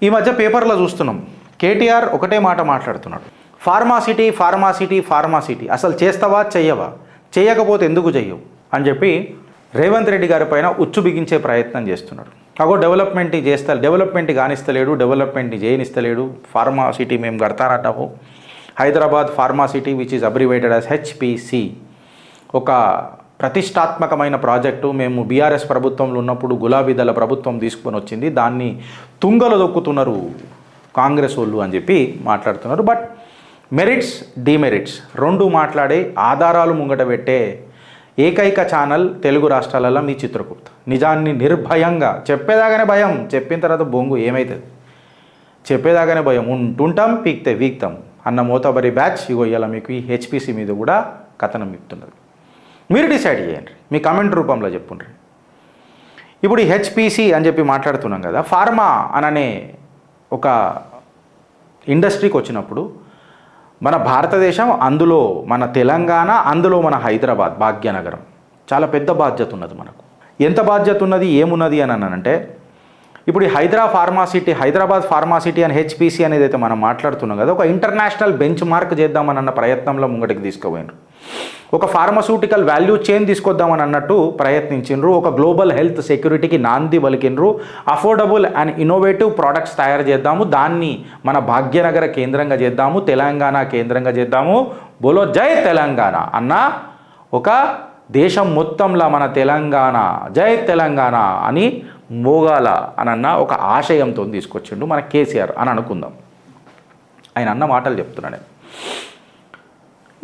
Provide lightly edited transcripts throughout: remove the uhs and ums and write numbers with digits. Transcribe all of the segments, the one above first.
ఈ మధ్య పేపర్లో చూస్తున్నాం, కేటీఆర్ ఒకటే మాట మాట్లాడుతున్నాడు, ఫార్మాసిటీ ఫార్మాసిటీ ఫార్మాసిటీ, అసలు చేస్తావా చెయ్యవా, చేయకపోతే ఎందుకు చెయ్యవు అని చెప్పి రేవంత్ రెడ్డి గారి పైన ఉచ్చు బిగించే ప్రయత్నం చేస్తున్నాడు. అగో డెవలప్మెంట్ కానిస్తలేడు, డెవలప్మెంట్ని చేయనిస్తలేడు, ఫార్మాసిటీ మేము కడతానంటాము, Hyderabad pharma city which is abbreviated as HPC, ఒక ప్రతిష్టాత్మకమైన ప్రాజెక్టు. మేము బీఆర్ఎస్ ప్రభుత్వంలో ఉన్నప్పుడు గులాబీ దళ ప్రభుత్వం తీసుకొని వచ్చింది, దాన్ని తుంగలు దొక్కుతున్నారు కాంగ్రెస్ వాళ్ళు అని చెప్పి మాట్లాడుతున్నారు. బట్ మెరిట్స్ డిమెరిట్స్ రెండు మాట్లాడే ఆధారాలు ముంగట పెట్టే ఏకైక ఛానల్ తెలుగు రాష్ట్రాలలో మీ చిత్రగుప్త. నిజాన్ని నిర్భయంగా చెప్పేదాగానే భయం, చెప్పిన తర్వాత బొంగు ఏమవుతుంది, చెప్పేదాగానే భయం, ఉంటుంటాం పీక్తే వీక్తాం అన్న మోతబరి బ్యాచ్ ఇగో ఇలా మీకు ఈ హెచ్పిసి మీద కూడా కథనం ఇస్తున్నది. మీరు డిసైడ్ చేయండి, మీ కామెంట్ రూపంలో చెప్పుండ్రి. ఇప్పుడు ఈ హెచ్పిసి అని చెప్పి మాట్లాడుతున్నాం కదా, ఫార్మా అననే ఒక ఇండస్ట్రీకి వచ్చినప్పుడు మన భారతదేశం, అందులో మన తెలంగాణ, అందులో మన హైదరాబాద్ భాగ్యనగరం చాలా పెద్ద బాధ్యత ఉన్నది మనకు. ఎంత బాధ్యత ఉన్నది ఏమున్నది అని అనంటే, ఇప్పుడు ఈ హైదరాబాద్ ఫార్మాసిటీ అని హెచ్పిసి అనేది అయితే మనం మాట్లాడుతున్నాం కదా, ఒక ఇంటర్నేషనల్ బెంచ్ మార్క్ చేద్దామన్న ప్రయత్నంలో ముంగటికి తీసుకుపోయినారు. ఒక ఫార్మాస్యూటికల్ వాల్యూ చైన్ తీసుకొద్దామని అన్నట్టు ప్రయత్నించిండ్రు. ఒక గ్లోబల్ హెల్త్ సెక్యూరిటీకి నాంది పలికిండ్రు. అఫోర్డబుల్ అండ్ ఇన్నోవేటివ్ ప్రోడక్ట్స్ తయారు చేద్దాము, దాన్ని మన భాగ్యనగర కేంద్రంగా చేద్దాము, తెలంగాణ కేంద్రంగా చేద్దాము, బోలో జై తెలంగాణ అన్న ఒక దేశం మొత్తంలో మన తెలంగాణ జై తెలంగాణ అని మోగాల అనన్న ఒక ఆశయంతో తీసుకొచ్చిండు మన కేసీఆర్ అని అనుకుందాం. ఆయన అన్న మాటలు చెప్తున్నాను.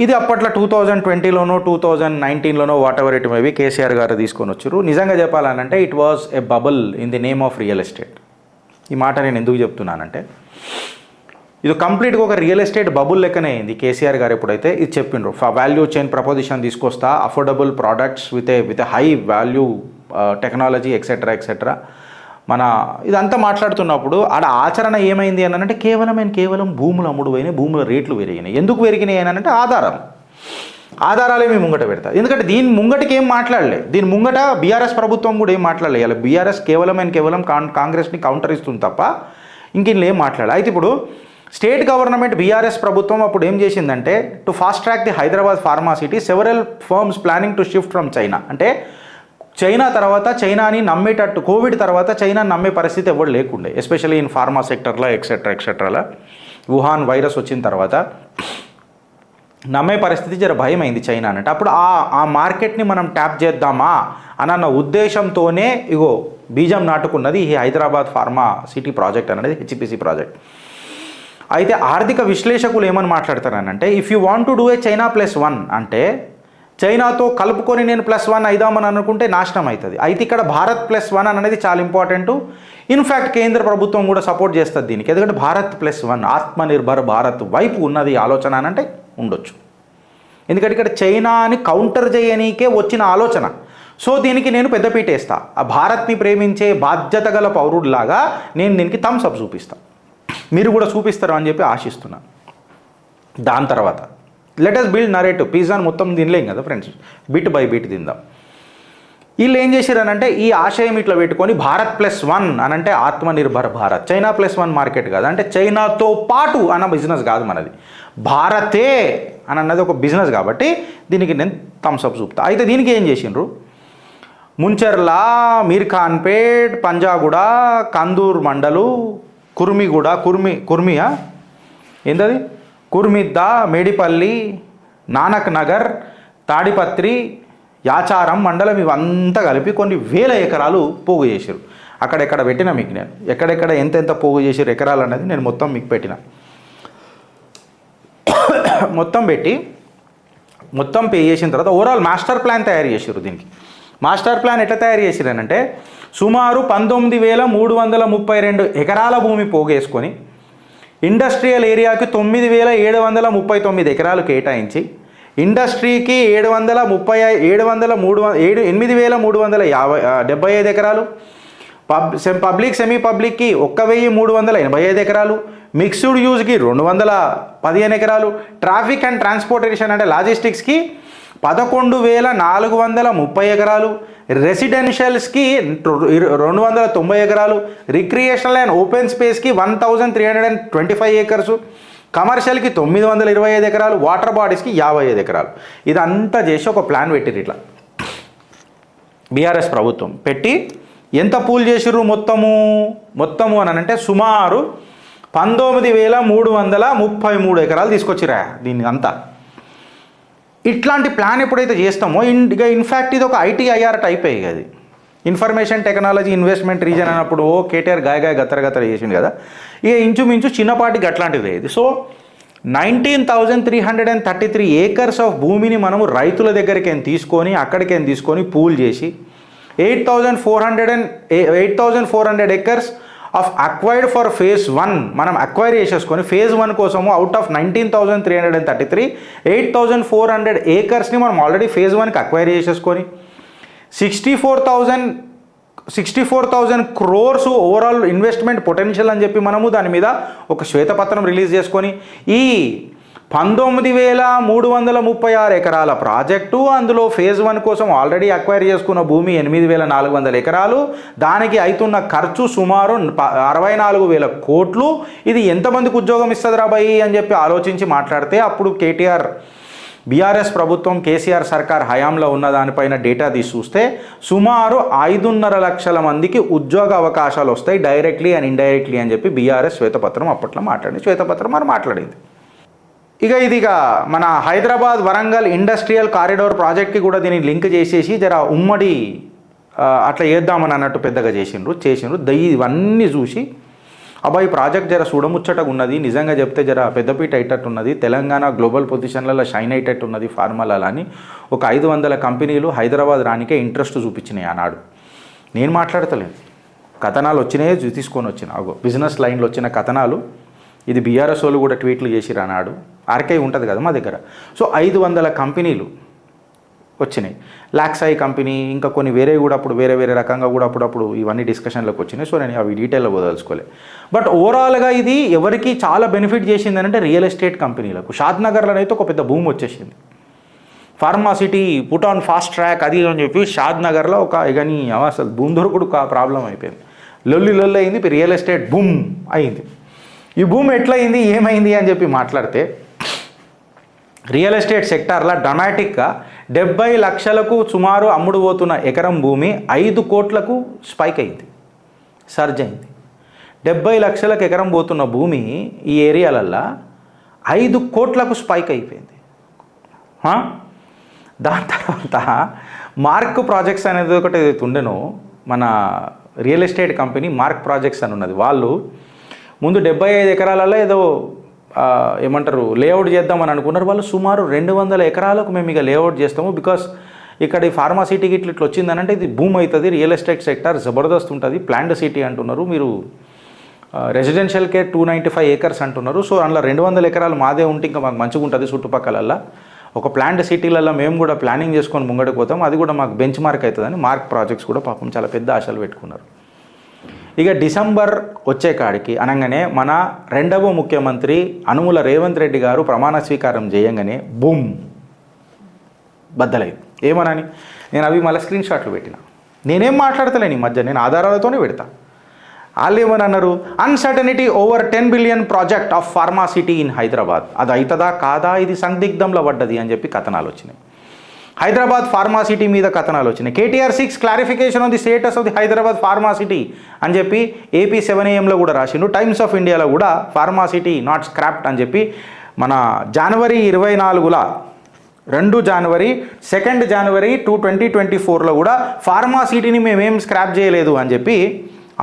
ఇది అప్పట్లో 2020లోనో 2019లోనో whatever it maybe KCR గారు తీసుకొని వచ్చారు. నిజంగా చెప్పాలనంటే it was a bubble in the name of real estate. ఈ మాట నేను ఎందుకు చెప్తున్నానంటే, ఇది కంప్లీట్గా ఒక రియల్ ఎస్టేట్ బబుల్ లెక్కనే అయింది. కేసీఆర్ గారు ఎప్పుడైతే ఇది చెప్పిండ్రు, వాల్యూ చైన్ ప్రపోజిషన్ తీసుకొస్తా, affordable products with high value technology etcetera మన ఇదంతా మాట్లాడుతున్నప్పుడు ఆడ ఆచరణ ఏమైంది అని అంటే కేవలం భూములు అమ్ముడు పోయినాయి, భూముల రేట్లు పెరిగినాయి. ఎందుకు పెరిగినాయి అని అంటే ఆధారాలే మేము ముంగట పెడతాం. ఎందుకంటే దీని ముంగటికి ఏం మాట్లాడలే, దీని ముంగట బీఆర్ఎస్ ప్రభుత్వం కూడా ఏం మాట్లాడలే. ఇలా బీఆర్ఎస్ కేవలం కాంగ్రెస్ని కౌంటర్ ఇస్తుంది తప్ప ఇంకేం ఏం మాట్లాడాలి. అయితే ఇప్పుడు స్టేట్ గవర్నమెంట్ బీఆర్ఎస్ ప్రభుత్వం అప్పుడు ఏం చేసిందంటే, to fast track the Hyderabad pharma city several firms planning to shift from China. అంటే చైనా తర్వాత చైనాని నమ్మేటట్టు, కోవిడ్ తర్వాత చైనాని నమ్మే పరిస్థితి ఎవరు లేకుండే, ఎస్పెషల్లీ ఇన్ ఫార్మా సెక్టర్లో ఎక్సెట్రాలో. వుహాన్ వైరస్ వచ్చిన తర్వాత నమ్మే పరిస్థితి జర భయమైంది చైనా అంటే. అప్పుడు ఆ మార్కెట్ని మనం ట్యాప్ చేద్దామా అన్న ఉద్దేశంతోనే ఇగో బీజం నాటుకున్నది ఈ హైదరాబాద్ ఫార్మా సిటీ ప్రాజెక్ట్ అనేది, హెచ్పిసి ప్రాజెక్ట్. అయితే ఆర్థిక విశ్లేషకులు ఏమని మాట్లాడతారనంటే, if you want to do a China +1 అంటే చైనాతో కలుపుకొని నేను +1 అయిదామని అనుకుంటే నాశనం అవుతుంది. అయితే ఇక్కడ భారత్ +1 అనేది చాలా ఇంపార్టెంట్. ఇన్ఫ్యాక్ట్ కేంద్ర ప్రభుత్వం కూడా సపోర్ట్ చేస్తుంది దీనికి. ఎందుకంటే భారత్ +1 ఆత్మనిర్భర్ భారత్ వైపు ఉన్నది ఆలోచన అని అంటే ఉండొచ్చు. ఎందుకంటే ఇక్కడ చైనాని కౌంటర్ చేయనీకే వచ్చిన ఆలోచన. సో దీనికి నేను పెద్దపీట వేస్తా, ఆ భారత్ని ప్రేమించే బాధ్యత గల పౌరుడిలాగా నేను దీనికి థమ్స్ అప్ చూపిస్తాను, మీరు కూడా చూపిస్తారు అని చెప్పి ఆశిస్తున్నాను. దాని తర్వాత లెట్ అస్ బిల్డ్ నరేటివ్. పిజ్జాని మొత్తం తినలేం కదా ఫ్రెండ్స్, బిట్ బై బిట్ తిందాం. వీళ్ళు ఏం చేశారనంటే, ఈ ఆశయం ఇట్లా పెట్టుకొని భారత్ +1 అని అంటే ఆత్మనిర్భర్ భారత్, చైనా +1 మార్కెట్ కాదు, అంటే చైనాతో పాటు అన్న బిజినెస్ కాదు మనది, భారతే అని అన్నది ఒక బిజినెస్. కాబట్టి దీనికి నేను థమ్స్ అప్ చూపుతా. అయితే దీనికి ఏం చేసిండ్రు, ముంచెర్ల, మీర్ఖాన్పేట్, పంజాగూడ, కందూర్ మండలు, కుర్మిగూడ, కుర్మియా ఏంటది, కుర్మిద్ద, మేడిపల్లి, నానక్ నగర్, తాడిపత్రి, యాచారం మండలం ఇవంతా కలిపి కొన్ని వేల ఎకరాలు పోగు చేశారు. అక్కడెక్కడ పెట్టినా మీకు నేను ఎక్కడెక్కడ ఎంతెంత పోగు చేసారు ఎకరాలు అనేది నేను మొత్తం మీకు పెట్టిన, మొత్తం పెట్టి మొత్తం పే చేసిన తర్వాత ఓవరాల్ మాస్టర్ ప్లాన్ తయారు చేశారు. దీనికి మాస్టర్ ప్లాన్ ఎట్లా తయారు చేశారనంటే, సుమారు 19,332 ఎకరాల భూమి పోగేసుకొని ఇండస్ట్రియల్ ఏరియాకి 9,739 ఎకరాలు కేటాయించి, ఇండస్ట్రీకి 8,375 ఎకరాలు, పబ్లిక్ సెమీ పబ్లిక్కి 1,385 ఎకరాలు, మిక్స్డ్ యూజ్కి 215 ఎకరాలు, ట్రాఫిక్ అండ్ ట్రాన్స్పోర్టేషన్ అంటే లాజిస్టిక్స్కి 11,430 ఎకరాలు, రెసిడెన్షియల్స్కి 290 ఎకరాలు, రిక్రియేషనల్ అండ్ ఓపెన్ స్పేస్కి 1,325 ఏకర్సు, కమర్షియల్కి 925 ఎకరాలు, వాటర్ బాడీస్కి 55 ఎకరాలు. ఇదంతా చేసి ఒక ప్లాన్ పెట్టిరు. ఇట్లా బీఆర్ఎస్ ప్రభుత్వం పెట్టి ఎంత పూల్ చేసిర్రు మొత్తము అని అంటే సుమారు 19,333 ఎకరాలు తీసుకొచ్చిరా దీన్ని అంతా. ఇట్లాంటి ప్లాన్ ఎప్పుడైతే చేస్తామో ఇక ఇన్ఫ్యాక్ట్ ఇది ఒక ITIR టైప్ అయ్యి అది ఇన్ఫర్మేషన్ టెక్నాలజీ ఇన్వెస్ట్మెంట్ రీజన్ అన్నప్పుడు కేటీఆర్ గాయ గత్తర చేసింది కదా, ఇక ఇంచుమించు చిన్నపాటికి అట్లాంటిది ఇది. సో 19,333 ఏకర్స్ ఆఫ్ భూమిని మనము రైతుల దగ్గరికి తీసుకొని పూల్ చేసి 8,400 acres of acquired for phase 1 మనం అక్వైర్ చేసేసుకొని phase 1 కోసము అవుట్ ఆఫ్ 19,333 8,400 ఏకర్స్ని మనం ఆల్రెడీ phase 1కి అక్వైర్ చేసేసుకొని 64,000 crores ఓవరాల్ ఇన్వెస్ట్మెంట్ పొటెన్షియల్ అని చెప్పి మనము దాని మీద ఒక శ్వేతపత్రం రిలీజ్ చేసుకొని ఈ 19,336 ఎకరాల ప్రాజెక్టు, అందులో phase 1 కోసం ఆల్రెడీ అక్వైర్ చేసుకున్న భూమి 8,400 ఎకరాలు, దానికి అవుతున్న ఖర్చు సుమారు 64,000 కోట్లు. ఇది ఎంతమందికి ఉద్యోగం ఇస్తుంది రాబాయి అని చెప్పి ఆలోచించి మాట్లాడితే అప్పుడు కేటీఆర్ బీఆర్ఎస్ ప్రభుత్వం కేసీఆర్ సర్కార్ హయాంలో ఉన్న దానిపైన డేటా తీసి చూస్తే సుమారు 5.5 లక్షల మందికి ఉద్యోగ అవకాశాలు వస్తాయి డైరెక్ట్లీ అండ్ ఇండైరెక్ట్లీ అని చెప్పి బీఆర్ఎస్ శ్వేతపత్రం అప్పట్లో మాట్లాడింది. ఇక మన హైదరాబాద్ వరంగల్ ఇండస్ట్రియల్ కారిడార్ ప్రాజెక్ట్కి కూడా దీన్ని లింక్ చేసేసి జర ఉమ్మడి అట్లా చేద్దామని అన్నట్టు పెద్దగా చేసిండ్రు. ఇవన్నీ చూసి అబ్బాయి ప్రాజెక్ట్ జర చూడముచ్చటగా ఉన్నది, నిజంగా చెప్తే జర పెద్దపీట అయ్యేటట్టు ఉన్నది, తెలంగాణ గ్లోబల్ పొజిషన్లలో షైన్ అయ్యేటట్టు ఉన్నది ఫార్మాలలో అని ఒక 500 కంపెనీలు హైదరాబాద్ రానికే ఇంట్రెస్ట్ చూపించినాయి ఆనాడు. నేను మాట్లాడతలేను, కథనాలు వచ్చినాయే తీసుకొని వచ్చిన బిజినెస్ లైన్లో వచ్చిన కథనాలు. ఇది బీఆర్ఎస్ వాళ్ళు కూడా ట్వీట్లు చేసిరు అన్నాడు, ఆర్కైవ్ ఉంటుంది కదా మా దగ్గర. సో 500 కంపెనీలు వచ్చినాయి, లాక్సాయి కంపెనీ ఇంకా కొన్ని వేరే కూడా అప్పుడు వేరే రకంగా కూడా అప్పుడప్పుడు ఇవన్నీ డిస్కషన్లోకి వచ్చినాయి. సో నేను అవి డీటెయిల్లో వదలుచుకోలే. బట్ ఓవరాల్గా ఇది ఎవరికి చాలా బెనిఫిట్ చేసింది అంటే రియల్ ఎస్టేట్ కంపెనీలకు. షాద్నగర్లో అయితే ఒక పెద్ద భూమి వచ్చేసింది, pharma city put on fast track అది అని చెప్పి షాద్నగర్లో కానీ అసలు భూమి దొరకడు ప్రాబ్లం అయిపోయింది, లొల్లి అయింది, రియల్ ఎస్టేట్ బూమ్ అయింది. ఈ భూమి ఎట్లయింది ఏమైంది అని చెప్పి మాట్లాడితే రియల్ ఎస్టేట్ సెక్టార్లో డ్రమాటిక్గా 70 లక్షలకు సుమారు అమ్ముడు పోతున్న ఎకరం భూమి 5 కోట్లకు స్పైక్ అయింది, సర్జ్ అయింది. 70 లక్షలకు ఎకరం పోతున్న భూమి ఈ ఏరియాలల్లో 5 కోట్లకు స్పైక్ అయిపోయింది. దాని తర్వాత మార్క్ ప్రాజెక్ట్స్ అనేది ఒకటి ఏదైతే ఉండేనో మన real estate company mark projects అని ఉన్నది, వాళ్ళు ముందు 75 ఎకరాలలో ఏదో ఏమంటారు లేఅవుట్ చేద్దామని అనుకున్నారు. వాళ్ళు సుమారు 200 ఎకరాలకు మేము ఇక లేఅవుట్ చేస్తాము, బికాస్ ఇక్కడ ఈ ఫార్మాసిటీకి ఇట్లా వచ్చిందనంటే ఇది భూమి అవుతుంది, రియల్ ఎస్టేట్ సెక్టర్ జబర్దస్త్ ఉంటుంది, ప్లాండ్ సిటీ అంటున్నారు, మీరు రెసిడెన్షియల్కే 295 ఏకర్స్ అంటున్నారు. సో అందులో 200 ఎకరాలు మాదే ఉంటే ఇంకా మాకు మంచిగా ఉంటుంది, చుట్టుపక్కలల్లో ఒక ప్లాంట్ సిటీలలో మేము కూడా ప్లానింగ్ చేసుకొని ముంగడికి పోతాం, అది కూడా మాకు బెంచ్ మార్క్ అవుతుందని మార్క్ ప్రాజెక్ట్స్ కూడా పాపం చాలా పెద్ద ఆశలు పెట్టుకున్నారు. ఇక డిసెంబర్ వచ్చే కాడికి అనగానే మన రెండవ ముఖ్యమంత్రి అనుముల రేవంత్ రెడ్డి గారు ప్రమాణ స్వీకారం చేయంగానే బూమ్ బద్దలైంది. ఏమనని నేను అవి మళ్ళీ స్క్రీన్ షాట్లు పెట్టిన, నేనేం మాట్లాడతలేను ఈ మధ్య, నేను ఆధారాలతోనే పెడతా. వాళ్ళు ఏమని అన్నారు, uncertainty over 10 billion project of pharma city in Hyderabad. అది అవుతుందా కాదా, ఇది సందిగ్ధంలో పడ్డది అని చెప్పి కథనాలు వచ్చినాయి. హైదరాబాద్ ఫార్మాసిటీ మీద కథనాలు వచ్చినాయి. KTR 6 clarification on the status of the Hyderabad pharma city అని చెప్పి AP 7 AM లో కూడా రాసిండు. టైమ్స్ ఆఫ్ ఇండియాలో కూడా ఫార్మాసిటీ నాట్ స్క్రాప్డ్ అని చెప్పి మన జనవరి 24 2 జనవరి 2 జనవరి 2024లో కూడా ఫార్మాసిటీని మేమేం స్క్రాప్ చేయలేదు అని చెప్పి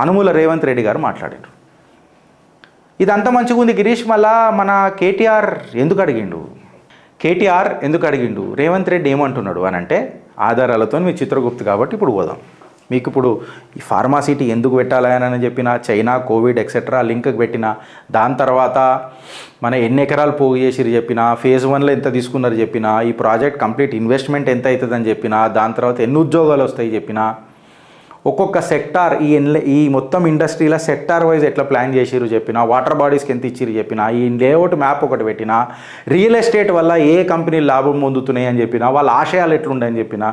అనుముల రేవంత్ రెడ్డి గారు మాట్లాడారు. ఇదంతా మంచిగా ఉంది గిరీష్, మళ్ళా మన KTR ఎందుకు అడిగిండు, రేవంత్ రెడ్డి ఏమంటున్నాడు అని అంటే ఆధారాలతో మీ చిత్రగుప్తు కాబట్టి ఇప్పుడు పోదాం. మీకు ఇప్పుడు ఈ ఫార్మాసిటీ ఎందుకు పెట్టాలని చెప్పినా, చైనా కోవిడ్ ఎక్సెట్రా లింక్ పెట్టినా, దాని తర్వాత మన ఎన్ని ఎకరాలు పోగు చేసిరు చెప్పినా, phase 1లో ఎంత తీసుకున్నారు చెప్పినా, ఈ ప్రాజెక్ట్ కంప్లీట్ ఇన్వెస్ట్మెంట్ ఎంత అవుతుందని చెప్పినా, దాని తర్వాత ఎన్ని ఉద్యోగాలు వస్తాయి చెప్పినా, ఒక్కొక్క సెక్టార్ ఈ మొత్తం ఇండస్ట్రీలో సెక్టార్ వైజ్ ఎట్లా ప్లాన్ చేసిరు చెప్పిన, వాటర్ బాడీస్కి ఎంత ఇచ్చిరు చెప్పిన, ఈ లేఅవుట్ మ్యాప్ ఒకటి పెట్టిన, రియల్ ఎస్టేట్ వల్ల ఏ కంపెనీలు లాభం పొందుతున్నాయి అని చెప్పిన, వాళ్ళ ఆశయాలు ఎట్లుండని చెప్పిన,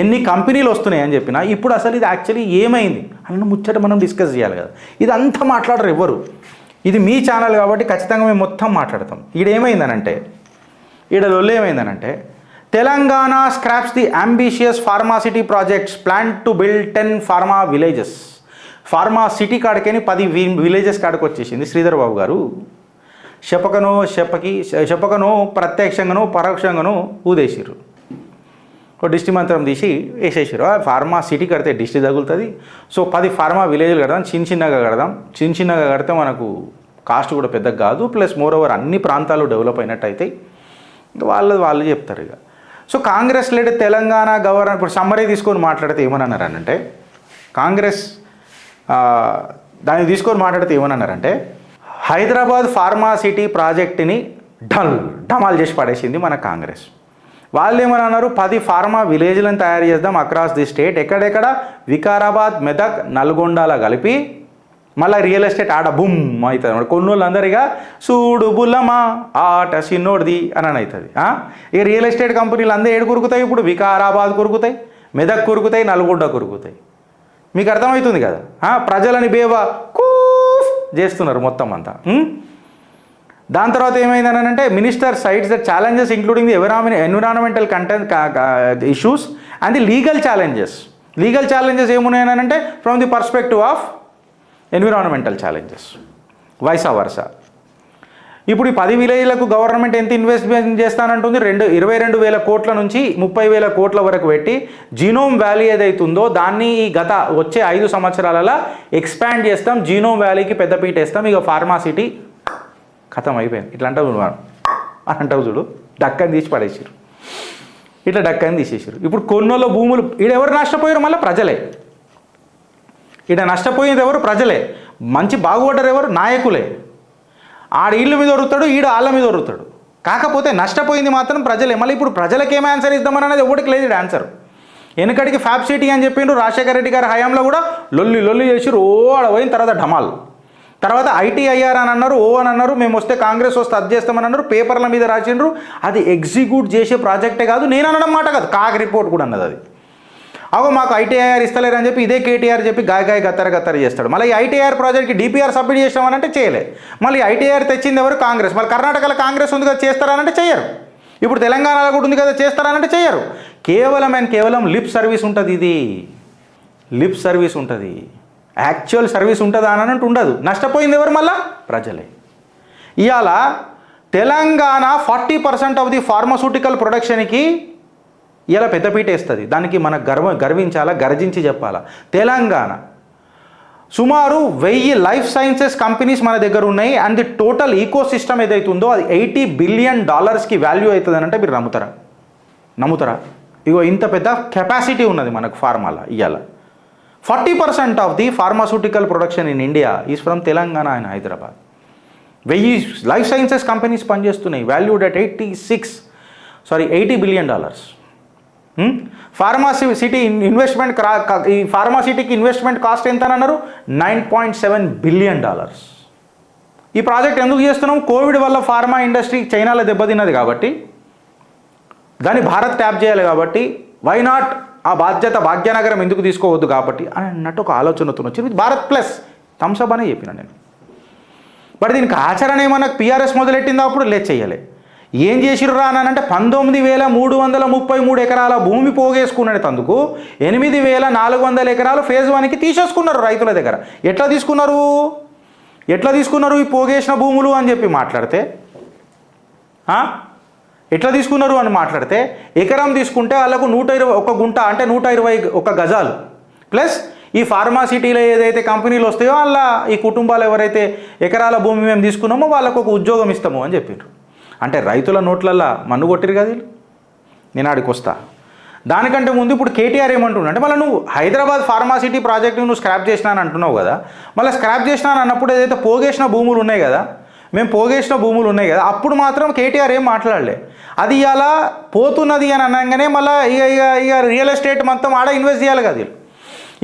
ఎన్ని కంపెనీలు వస్తున్నాయి అని చెప్పిన, ఇప్పుడు అసలు ఇది యాక్చువల్లీ ఏమైంది అన్న ముచ్చట మనం డిస్కస్ చేయాలి కదా. ఇదంతా మాట్లాడరు ఎవరు. ఇది మీ ఛానల్ కాబట్టి ఖచ్చితంగా మేము మొత్తం మాట్లాడతాం. ఏమైందనంటే లొల్లు ఏమైందనంటే Telangana scraps the ambitious pharma city projects plan to build 10 pharma villages. Pharma city కాడికని 10 విలేజెస్ కాడికి వచ్చేసింది శ్రీధర్ బాబు గారు. చెప్పకనో ప్రత్యక్షంగానో పరోక్షంగానో ఊదేసిర్రు. ఒక డిస్ట్రిక్ట్ మంత్రం తీసి వేసేసారు. ఫార్మా సిటీ కడితే డిస్ట్రిక్ట్ తగులుతుంది. సో 10 ఫార్మా విలేజ్లు కడదాం, చిన్నగా కడితే మనకు కాస్ట్ కూడా పెద్దగా కాదు. ప్లస్ మోర్ ఓవర్ అన్ని ప్రాంతాలు డెవలప్ అయినట్టు అయితే వాళ్ళు చెప్తారు. ఇక so Congress led Telangana governor ఇప్పుడు సమ్మరీ తీసుకొని మాట్లాడితే ఏమన్నారంటే కాంగ్రెస్ దాన్ని తీసుకొని మాట్లాడితే ఏమన్నారంటే హైదరాబాద్ ఫార్మా సిటీ ప్రాజెక్టుని ఢమాల్ చేసి పడేసింది మన కాంగ్రెస్. వాళ్ళు ఏమన్నారు, 10 ఫార్మా విలేజ్లను తయారు చేద్దాం అక్రాస్ ది స్టేట్, ఎక్కడెక్కడ వికారాబాద్, మెదక్, నల్గొండలా కలిపి మళ్ళీ రియల్ ఎస్టేట్ ఆడ బుమ్ అవుతుంది. కొన్ని వాళ్ళు అందరిగా సూడు బుల్లమా ఆట సిన్నోడిది అని అవుతుంది. ఇక రియల్ ఎస్టేట్ కంపెనీలు అందరూ ఏడు కురుకుతాయి, ఇప్పుడు వికారాబాద్ కురుకుతాయి, మెదక్ కురుకుతాయి, నల్గొండ కురుకుతాయి. మీకు అర్థమవుతుంది కదా. ప్రజలని బేవా కూఫ్ చేస్తున్నారు మొత్తం అంతా. దాని తర్వాత ఏమైందని అంటే minister sides the challenges including the environmental content issues and the legal challenges ఏమున్నాయని అంటే from the perspective of environmental challenges vice versa. ఇప్పుడు ఈ 10 విలేజ్లకు గవర్నమెంట్ ఎంత ఇన్వెస్ట్మెంట్ చేస్తానంటుంది, 22,000 కోట్ల నుంచి 30,000 కోట్ల వరకు పెట్టి జీనోమ్ వ్యాలీ ఏదైతుందో దాన్ని ఈ వచ్చే 5 సంవత్సరాలలో ఎక్స్పాండ్ చేస్తాం, జీనోమ్ వ్యాలీకి పెద్దపీట వేస్తాం, ఇక ఫార్మాసిటీ ఖతం అయిపోయింది. ఇట్లా అంటావు చూడు, డక్కని తీసి పడేసారు. ఇట్లా డక్కని తీసేసారు. ఇప్పుడు కొన్నోళ్ళ భూములు ఈడెవరు నష్టపోయారు, మళ్ళీ ప్రజలే. ఈడ నష్టపోయేది ఎవరు, ప్రజలే. మంచి బాగుపడ్డారు ఎవరు, నాయకులే. ఆడ ఇళ్ళ మీద ఒరుతాడు, ఈడ ఆళ్ళ మీద ఒరుతాడు. కాకపోతే నష్టపోయింది మాత్రం ప్రజలే. మళ్ళీ ఇప్పుడు ప్రజలకి ఏం ఆన్సర్ ఇద్దామని అనేది ఎవరికి లేదు ఆన్సర్. వెనకడికి ఫ్యాబ్ సిటీ అని చెప్పిండ్రు, రాజశేఖర రెడ్డి గారి హయాంలో కూడా లొల్లి చేసిరు. ఆడ పోయిన తర్వాత ఢమాల్. తర్వాత ఐటీఐఆర్ అని అన్నారు, అని అన్నారు, మేము వస్తే కాంగ్రెస్ వస్తే అది చేస్తామని అన్నారు, పేపర్ల మీద రాసిండ్రు. అది ఎగ్జిక్యూట్ చేసే ప్రాజెక్టే కాదు, నేను అనడం మాట కాదు, కాగ్ రిపోర్ట్ కూడా అన్నది. అది మాకు ఐటీఐఆర్ ఇస్తలేరు అని చెప్పి ఇదే కేటీఆర్ చెప్పి గాయ గత్తర చేస్తాడు. మళ్ళీ ఈ ఐటీఐఆర్ ప్రాజెక్ట్కి డిపిఆర్ సబ్మిట్ చేసామనంటే చేయలే. మళ్ళీ ఐటీఐఆర్ తెచ్చింది ఎవరు, కాంగ్రెస్. మళ్ళీ కర్ణాటకలో కాంగ్రెస్ ఉంది కదా, చేస్తారనంటే చేయరు. ఇప్పుడు తెలంగాణలో కూడా ఉంది కదా, చేస్తారనంటే చేయరు. కేవలం లిప్ సర్వీస్ ఉంటుంది. ఇది లిప్ సర్వీస్ ఉంటుంది, యాక్చువల్ సర్వీస్ ఉంటుందా అని అంటే ఉండదు. నష్టపోయింది ఎవరు, మళ్ళా ప్రజలే. ఇవాళ తెలంగాణ 40% ఆఫ్ ది ఫార్మాస్యూటికల్ ప్రొడక్షన్కి ఇలా పెద్దపీట వేస్తుంది. దానికి మనకు గర్వించాలా, గర్జించి చెప్పాలా. తెలంగాణ సుమారు 1000 లైఫ్ సైన్సెస్ కంపెనీస్ మన దగ్గర ఉన్నాయి. And the total ecosystem ఏదైతుందో అది $80 బిలియన్ వాల్యూ అవుతుంది అని అంటే మీరు నమ్ముతారా? ఇగో ఇంత పెద్ద కెపాసిటీ ఉన్నది మనకు ఫార్మాలో. ఇవాళ 40% of the pharmaceutical production in India is from Telangana and Hyderabad. 1000 life sciences companies పనిచేస్తున్నాయి, valued at $80 billion. Pharma city investment ఈ ఫార్మాసిటీకి ఇన్వెస్ట్మెంట్ కాస్ట్ ఎంత అని అన్నారు, $9.7 బిలియన్. ఈ ప్రాజెక్ట్ ఎందుకు చేస్తున్నాం, కోవిడ్ వల్ల ఫార్మా ఇండస్ట్రీ చైనాలో దెబ్బతిన్నది కాబట్టి దాన్ని భారత్ ట్యాప్ చేయాలి కాబట్టి, వై నాట్ ఆ బాధ్యత భాగ్యనగరం ఎందుకు తీసుకోవద్దు కాబట్టి అని అన్నట్టు ఒక ఆలోచనతో వచ్చింది. భారత్ ప్లస్ థమ్సప్ అనే చెప్పిన నేను. బట్ దీనికి ఆచరణ ఏమన్నా పిఆర్ఎస్ మొదలెట్టిందో అప్పుడు చేయలే. ఏం చేసిర్రు రా అని అంటే 19,333 ఎకరాల భూమి పోగేసుకునే తందుకు 8,400 ఎకరాలు ఫేజ్ 1కి తీసేసుకున్నారు రైతుల దగ్గర. ఎట్లా తీసుకున్నారు ఈ పోగేసిన భూములు అని చెప్పి మాట్లాడితే, ఎట్లా తీసుకున్నారు అని మాట్లాడితే ఎకరం తీసుకుంటే వాళ్ళకు 121 గుంట అంటే 121 గజాలు ప్లస్ ఈ ఫార్మాసిటీలో ఏదైతే కంపెనీలు వస్తాయో వాళ్ళ ఈ కుటుంబాలు ఎవరైతే ఎకరాల భూమి మేము తీసుకున్నామో వాళ్ళకు ఒక ఉద్యోగం ఇస్తాము అని చెప్పారు. అంటే రైతుల నోట్లల్లో మన్ను కొట్టిరు కదా వీళ్ళు. నేను ఆడికి వస్తా. దానికంటే ముందు ఇప్పుడు కేటీఆర్ ఏమంటున్నా అంటే, మళ్ళీ నువ్వు హైదరాబాద్ ఫార్మాసిటీ ప్రాజెక్టు నువ్వు స్క్రాప్ చేసినా అని అంటున్నావు కదా, మళ్ళీ స్క్రాప్ చేసినా అన్నప్పుడు ఏదైతే పోగేసిన భూములు ఉన్నాయి కదా, అప్పుడు మాత్రం కేటీఆర్ ఏం మాట్లాడలే. అది ఇలా పోతున్నది అని అనగానే మళ్ళీ ఇక రియల్ ఎస్టేట్ మొత్తం ఆడ ఇన్వెస్ట్ చేయాలి కదా వీళ్ళు.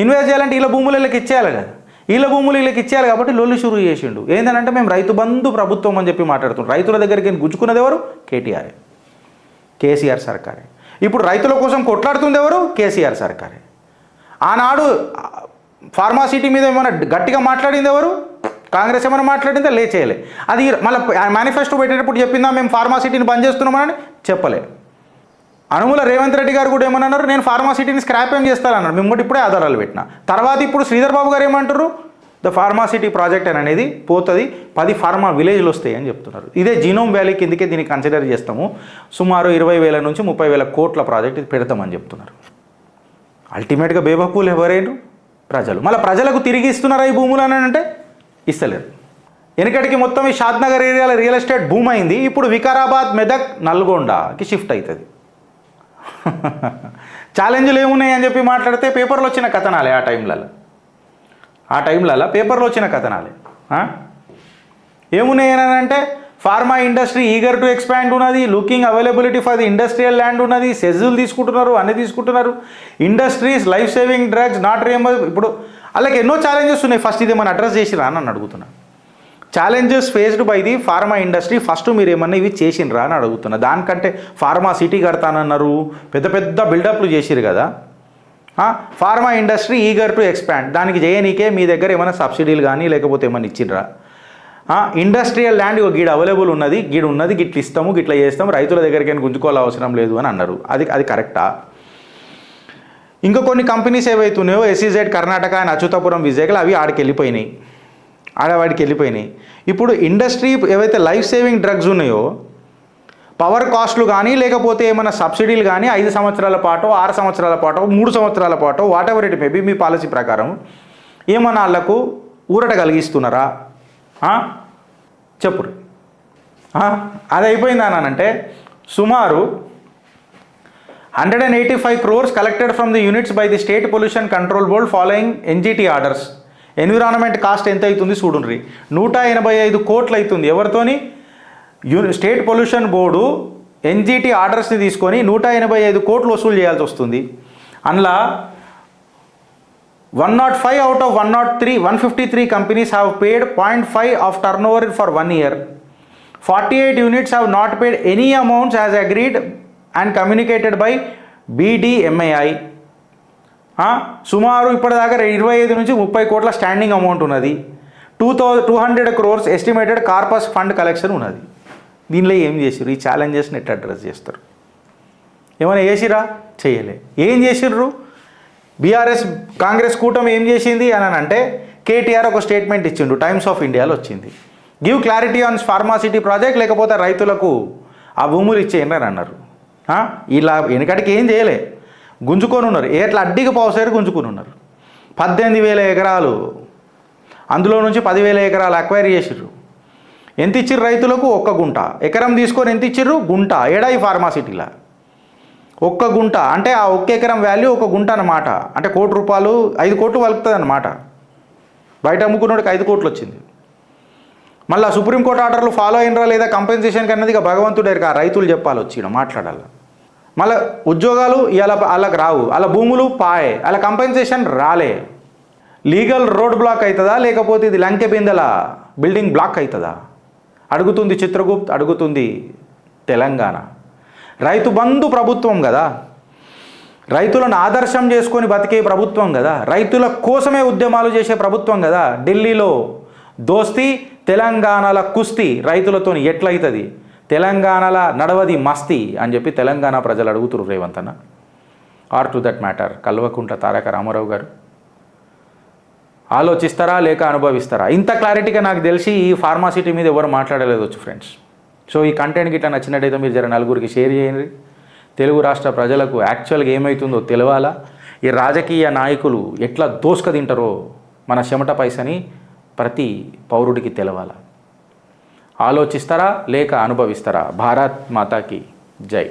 ఇన్వెస్ట్ చేయాలంటే వీళ్ళ భూములు వీళ్ళకి ఇచ్చేయాలి కదా, వీళ్ళ భూములు వీళ్ళకి ఇచ్చేయాలి కాబట్టి లొల్లి షురూ చేసిండు. ఏంటంటే మేము రైతు బంధు ప్రభుత్వం అని చెప్పి మాట్లాడుతున్నాం. రైతుల దగ్గరికి గుంజుకున్నది ఎవరు? కేటీఆర్, కేసీఆర్ సర్కారే. ఇప్పుడు రైతుల కోసం కొట్లాడుతుంది ఎవరు? కేసీఆర్ సర్కారే. ఆనాడు ఫార్మాసిటీ మీద ఏమైనా గట్టిగా మాట్లాడింది ఎవరు? కాంగ్రెస్ ఏమైనా మాట్లాడిందా? చేయలే. అది మళ్ళీ మేనిఫెస్టో పెట్టేటప్పుడు చెప్పిందా మేము ఫార్మాసిటీని బంద్ చేస్తున్నామని? చెప్పలే. అనుమూల రేవంత్ రెడ్డి గారు కూడా ఏమన్నారు, నేను ఫార్మాసిటీని స్క్రాప్ ఏం చేస్తానన్నారు. మేము కూడా ఇప్పుడే ఆధారాలు పెట్టిన. తర్వాత ఇప్పుడు శ్రీధర్ బాబు గారు ఏమంటారు, ద ఫార్మాసిటీ ప్రాజెక్ట్ అనేది పోతుంది, 10 ఫార్మా విలేజ్లు వస్తాయి అని చెప్తున్నారు. ఇదే జీనోమ్ వ్యాలీ కిందకే దీన్ని కన్సిడర్ చేస్తాము, సుమారు 20,000 నుంచి 30,000 కోట్ల ప్రాజెక్ట్ ఇది పెడతామని చెప్తున్నారు. అల్టిమేట్గా బేబకూలు ఎవరైనా ప్రజలు. మళ్ళీ ప్రజలకు తిరిగి ఇస్తున్నారా ఈ భూములు అని అంటే ఇస్తలేరు. వెనకటికి మొత్తం ఈ షాద్నగర్ ఏరియాలో రియల్ ఎస్టేట్ భూమి అయింది, ఇప్పుడు వికారాబాద్, మెదక్, నల్గొండకి షిఫ్ట్ అవుతుంది. ఛాలెంజ్లు ఏమున్నాయి అని చెప్పి మాట్లాడితే పేపర్లో వచ్చిన కథనాలే. ఆ టైంలలో పేపర్లో వచ్చిన కథనాలే. ఏమున్నాయి అని అంటే pharma industry eager to expand ఉన్నది, looking availability for the industrial land ఉన్నది, సెజ్జులు తీసుకుంటున్నారు, అన్నీ తీసుకుంటున్నారు. Industries life saving drugs not reimburse. ఇప్పుడు అలాగే ఎన్నో ఛాలెంజెస్ ఉన్నాయి. ఫస్ట్ ఇది ఏమైనా అడ్రస్ చేసిరా అని అడుగుతున్నా. Challenges faced by the pharma industry, first మీరు ఏమన్నా ఇవి చేసిండ్రా అని అడుగుతున్నా. దానికంటే ఫార్మా సిటీ కడతానన్నారు, పెద్ద బిల్డప్లు చేసిరు కదా. Pharma industry eager to expand, దానికి చేయనీకే మీ దగ్గర ఏమైనా సబ్సిడీలు కానీ లేకపోతే ఏమైనా ఇచ్చిండ్రా? ఇండస్ట్రియల్ ల్యాండ్ గీడ అవైలబుల్ ఉన్నది, గిట్ల ఇస్తాము, గిట్ల చేస్తాము, రైతుల దగ్గరికి గుంజుకోవాల్సిన అవసరం లేదు అని అన్నారు. అది కరెక్టా? ఇంకా కొన్ని కంపెనీస్ ఏవైతున్నాయో SEZ కర్ణాటక అండ్ అచ్యుతాపురం విజయకలు అవి వాడికి వెళ్ళిపోయినాయి. ఇప్పుడు ఇండస్ట్రీ ఏవైతే లైఫ్ సేవింగ్ డ్రగ్స్ ఉన్నాయో, పవర్ కాస్ట్లు కానీ లేకపోతే ఏమైనా సబ్సిడీలు కానీ 5 సంవత్సరాల పాటు, 6 సంవత్సరాల పాటు, 3 సంవత్సరాల పాటు, what ever it maybe me policy ప్రకారం ఏమన్నా వాళ్ళకు ఊరట కలిగిస్తున్నారా? చెప్పురు. అది అయిపోయిందా అనంటే సుమారు 185 crores collected from the units by the state pollution control board following NGT orders. Environment cost ఎంత అవుతుంది చూడండి, 185 కోట్లు అవుతుంది. ఎవరితోని? స్టేట్ పొల్యూషన్ బోర్డు NGT ఆర్డర్స్ని తీసుకొని 185 కోట్లు వసూలు చేయాల్సి వస్తుంది. అందులో 105 out of 153 companies have paid 0.5 of turnover for 1 year. 48 units have not paid any amounts as agreed and communicated by BDMAI. సుమారు ఇప్పటిదాకా 25 నుంచి 30 కోట్ల స్టాండింగ్ అమౌంట్ ఉన్నది. 200 crores estimated corpus fund collection ఉన్నది. దీనిలో ఏం చేసిర్రు? ఈ ఛాలెంజెస్ని ఎట్లా అడ్రస్ చేస్తారు? ఏమైనా చేసిరా? చేయలే. ఏం చేసిర్రు? బీఆర్ఎస్ కాంగ్రెస్ కూటమి ఏం చేసింది అని అంటే కేటీఆర్ ఒక స్టేట్మెంట్ ఇచ్చిండు, టైమ్స్ ఆఫ్ ఇండియాలో వచ్చింది. Give clarity on pharma city project, లేకపోతే రైతులకు ఆ భూములు ఇచ్చేయండి అని అన్నారు. ఇలా వెనకటికి ఏం చేయలే, గుంజుకొని ఉన్నారు. ఎట్లా అడ్డికి పావుసేరు గుంజుకొని ఉన్నారు. 18,000 ఎకరాలు, అందులో నుంచి 10,000 ఎకరాలు అక్వైర్ చేసిర్రు. ఎంత ఇచ్చిర్రు రైతులకు? 1 గుంట. ఎకరం తీసుకొని ఎంత ఇచ్చిర్రు? గుంట. ఏడా ఈ ఫార్మాసిటీలా 1 గుంట అంటే ఆ 1 ఎకరం వాల్యూ 1 గుంట అన్నమాట. అంటే ₹1 5 కోట్లు వలుకుతుంది అన్నమాట. బయట అమ్ముకున్నోడికి 5 కోట్లు వచ్చింది. మళ్ళీ సుప్రీంకోర్టు ఆర్డర్లు ఫాలో అయినరా లేదా కంపెన్సేషన్ కన్నది ఇక భగవంతుడే ఆ రైతులు చెప్పాలి, వచ్చి మాట్లాడాలి. మళ్ళీ ఉద్యోగాలు ఇవాళ వాళ్ళకి రావు, అలా భూములు పాయే, అలా కంపెన్సేషన్ రాలే. లీగల్ రోడ్ బ్లాక్ అవుతుందా, లేకపోతే ఇది లంకె బిందెల బిల్డింగ్ బ్లాక్ అవుతుందా అడుగుతుంది చిత్రగుప్త్, అడుగుతుంది తెలంగాణ. రైతు బంధు ప్రభుత్వం కదా, రైతులను ఆదర్శం చేసుకొని బతికే ప్రభుత్వం కదా, రైతుల కోసమే ఉద్యమాలు చేసే ప్రభుత్వం కదా. ఢిల్లీలో దోస్తీ, తెలంగాణల కుస్తీ రైతులతో ఎట్లయితుంది, తెలంగాణల నడవది మస్తీ అని చెప్పి తెలంగాణ ప్రజలు అడుగుతున్నారు రేవంత్ అన్న. Or to that matter Kalvakuntla Taraka Ramarao గారు ఆలోచిస్తారా లేక అనుభవిస్తారా? ఇంత క్లారిటీగా నాకు తెలిసి ఈ ఫార్మాసిటీ మీద ఎవరు మాట్లాడలేదు వచ్చు ఫ్రెండ్స్. సో ఈ కంటెంట్కి ఇట్లా నచ్చినట్టయితే మీరు జర నలుగురికి షేర్ చేయండి. తెలుగు రాష్ట్ర ప్రజలకు యాక్చువల్గా ఏమవుతుందో తెలవాలా, ఈ రాజకీయ నాయకులు ఎట్లా దోసుక తింటారో మన చెమట పైసని ప్రతి పౌరుడికి తెలవాలా. ఆలోచిస్తారా లేక అనుభవిస్తారా? భారత్ మాతాకి జై.